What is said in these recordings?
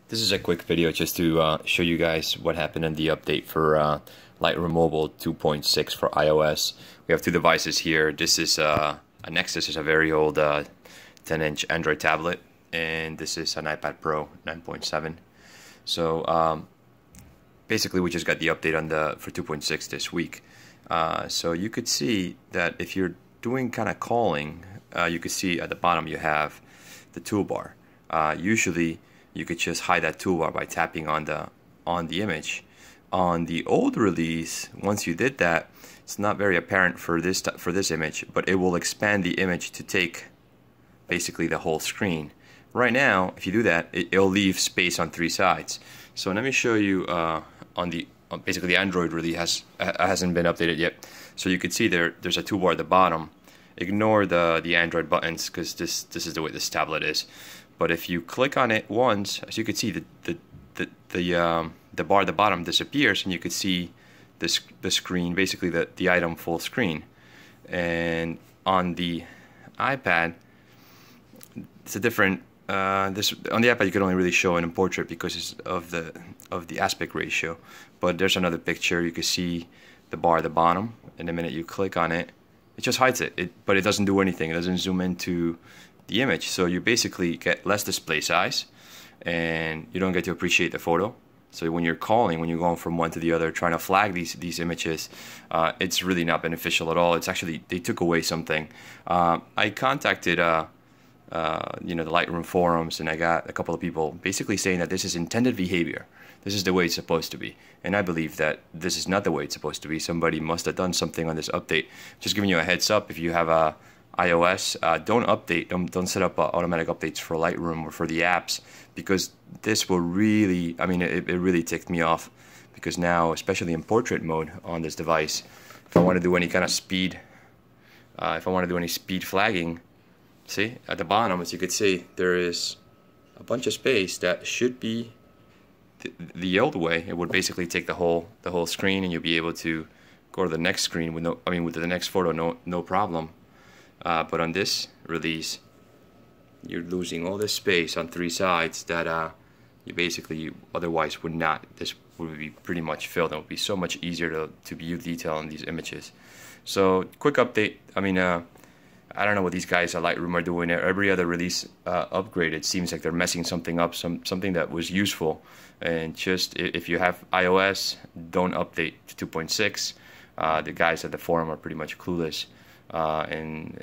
This is a quick video just to show you guys what happened in the update for Lightroom Mobile 2.6 for iOS. We have two devices here. This is a Nexus, is a very old 10-inch Android tablet, and this is an iPad Pro 9.7. So basically, we just got the update on for 2.6 this week. So you could see that if you're doing kind of calling, you could see at the bottom you have the toolbar. Usually you could just hide that toolbar by tapping on the image. On the old release, once you did that, it's not very apparent for this image, but it will expand the image to take basically the whole screen. Right now, if you do that, it'll leave space on three sides. So let me show you basically the Android release hasn't been updated yet. So you could see there's a toolbar at the bottom. Ignore the Android buttons because this is the way this tablet is. But if you click on it once, as you can see, the bar at the bottom disappears, and you could see the screen, basically the item full screen. And on the iPad, it's a different. On the iPad, you can only really show it in portrait because of the aspect ratio. But there's another picture. You can see the bar at the bottom, and the minute you click on it, it just hides it. But it doesn't do anything. It doesn't zoom into the image. So you basically get less display size, and you don't get to appreciate the photo. So when you're calling, when you're going from one to the other, trying to flag these images, it's really not beneficial at all. It's actually, they took away something. I contacted the Lightroom forums, and I got a couple of people basically saying that this is intended behavior. This is the way it's supposed to be. And I believe that this is not the way it's supposed to be. Somebody must have done something on this update. Just giving you a heads up, if you have a iOS, don't update, don't set up automatic updates for Lightroom or for the apps, because this will really, I mean, it really ticked me off, because now, especially in portrait mode on this device, if I want to do any kind of speed, if I want to do any speed flagging, see, at the bottom, as you could see, there is a bunch of space that should be the old way. It would basically take the whole screen, and you'll be able to go to the next screen with with the next photo, no problem. But on this release, you're losing all this space on three sides that you otherwise would not. This would be pretty much filled, and it would be so much easier to view detail in these images. So, quick update. I mean, I don't know what these guys at Lightroom are doing. Every other release upgrade, it seems like they're messing something up, something that was useful. And just, if you have iOS, don't update to 2.6. The guys at the forum are pretty much clueless. And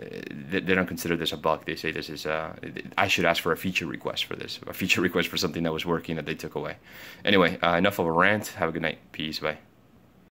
they don't consider this a bug. They say this is I should ask for a feature request for this, a feature request for something that was working that they took away. Anyway, enough of a rant. Have a good night. Peace. Bye.